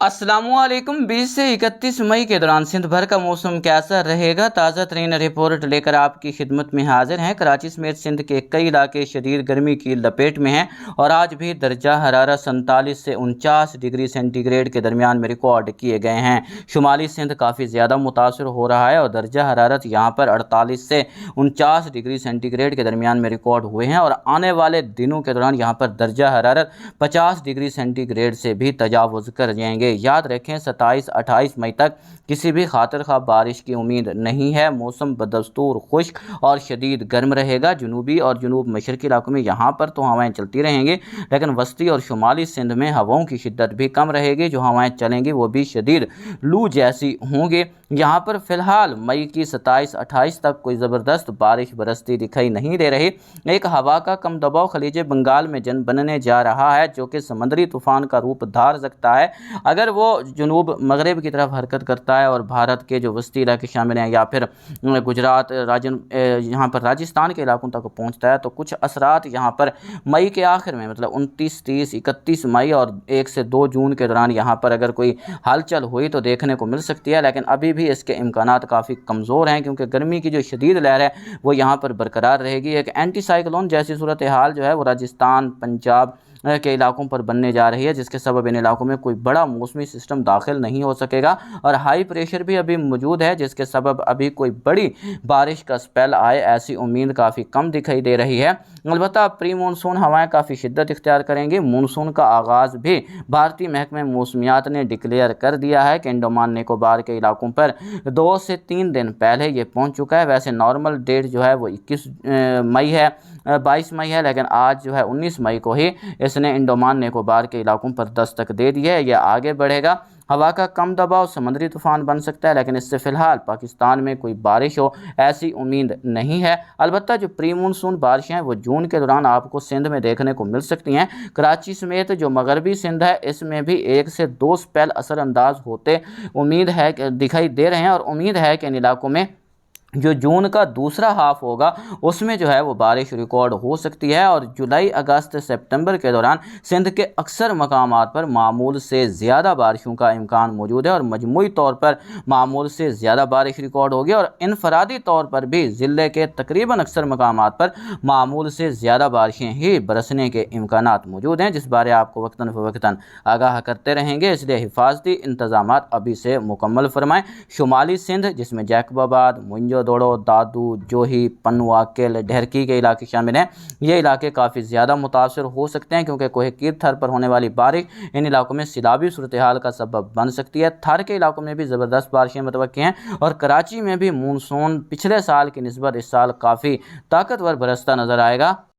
अस्सलाम वालेकुम। 20 से 31 मई के दौरान सिंध भर का मौसम कैसा रहेगा, ताज़ा तरीन रिपोर्ट लेकर आपकी खिदमत में हाजिर हैं। कराची समेत सिंध के कई इलाके शदीद गर्मी की लपेट में हैं और आज भी दर्जा हरारत 47 से 49 डिग्री सेंटीग्रेड के दरमियान में रिकॉर्ड किए गए हैं। शुमाली सिंध काफ़ी ज़्यादा मुतासर हो रहा है और दर्जा हरारत यहाँ पर 48 से 49 डिग्री सेंटीग्रेड के दरमियान में रिकॉर्ड हुए हैं और आने वाले दिनों के दौरान यहाँ पर दर्जा हरारत 50 डिग्री सेंटीग्रेड से भी तजावुज़ कर जाएंगे। याद रखें 27-28 मई तक किसी भी खातिर खा बारिश की उम्मीद नहीं है। मौसम बदस्तूर खुश्क और शदीद गर्म रहेगा। जनूबी और जनूब मशरकी इलाकों में यहाँ पर तो हवाएं चलती रहेंगी, लेकिन वस्ती और शुमाली सिंध में हवाओं की शिद्दत भी कम रहेगी। जो हवाएं चलेंगी वो भी शदीद लू जैसी होंगी। यहाँ पर फ़िलहाल मई की 27-28 तक कोई ज़बरदस्त बारिश बरसती दिखाई नहीं दे रही। एक हवा का कम दबाव खलीज बंगाल में जन बनने जा रहा है, जो कि समंदरी तूफ़ान का रूप धार सकता है अगर वो जनूब मगरब की तरफ हरकत करता है और भारत के जो वस्ती इलाके शामिल हैं या फिर गुजरात यहाँ पर राजस्थान के इलाकों तक पहुँचता है, तो कुछ असरात यहाँ पर मई के आखिर में मतलब 29, 30, 31 मई और 1 से 2 जून के दौरान यहाँ पर अगर कोई हलचल हुई तो देखने को मिल सकती है। लेकिन अभी भी इसके इम्कानात काफ़ी कमज़ोर हैं, क्योंकि गर्मी की जो शदीद लहर है वो यहाँ पर बरकरार रहेगी। एक एंटी साइक्लोन जैसी सूरत हाल जो है वो राजस्थान, पंजाब के इलाकों पर बनने जा रही है, जिसके सबब इन इलाकों में कोई बड़ा मौसमी सिस्टम दाखिल नहीं हो सकेगा और हाई प्रेशर भी अभी मौजूद है, जिसके सबब अभी कोई बड़ी बारिश का स्पेल आए ऐसी उम्मीद काफ़ी कम दिखाई दे रही है। अलबत्ता प्री मानसून हवाएं काफ़ी शिद्दत इख्तियार करेंगी। मानसून का आगाज़ भी भारतीय महकमे मौसमियात ने डिक्लेयर कर दिया है कि अंडमान निकोबार के इलाकों पर 2 से 3 दिन पहले ये पहुंच चुका है। वैसे नॉर्मल डेट जो है वो 21 मई है, 22 मई है, लेकिन आज जो है 19 मई को ही इसने अंडमान निकोबार के इलाकों पर दस्तक दे दी है। यह आगे बढ़ेगा। हवा का कम दबाव समुद्री तूफ़ान बन सकता है, लेकिन इससे फ़िलहाल पाकिस्तान में कोई बारिश हो ऐसी उम्मीद नहीं है। अलबत्ता जो प्री मानसून बारिशें हैं वो जून के दौरान आपको सिंध में देखने को मिल सकती हैं। कराची समेत जो मगरबी सिंध है इसमें भी 1 से 2 स्पेल असरअंदाज होते उम्मीद है कि दिखाई दे रहे हैं और उम्मीद है कि इन इलाकों में जो जून का दूसरा हाफ होगा उसमें जो है वो बारिश रिकॉर्ड हो सकती है और जुलाई, अगस्त, सितंबर के दौरान सिंध के अक्सर मकामात पर मामूल से ज़्यादा बारिशों का इम्कान मौजूद है और मजमूई तौर पर मामूल से ज़्यादा बारिश रिकॉर्ड होगी और इनफरादी तौर पर भी ज़िले के तकरीबन अक्सर मकामात पर मामूल से ज़्यादा बारिशें ही बरसने के इम्कानात मौजूद हैं, जिस बारे आपको वक्तन फ़वक्तन आगाह करते रहेंगे। इसलिए हिफाजती इंतज़ामात अभी से मुकम्मल फरमाएँ। शुमाली सिंध जिसमें जैकबाबाद, दोड़ो, दादू, जोही, पनवा, केल, ढेरकी के इलाके शामिल हैं, ये इलाके काफ़ी ज़्यादा मुतासर हो सकते हैं, क्योंकि कोहे कीर थर पर होने वाली बारिश इन इलाकों में सैलाबी सूरत हाल का सबब बन सकती है। थर के इलाकों में भी ज़बरदस्त बारिशें मुतवक्की हैं और कराची में भी मानसून पिछले साल की निस्बत इस साल काफ़ी ताकतवर बरसता नज़र आएगा।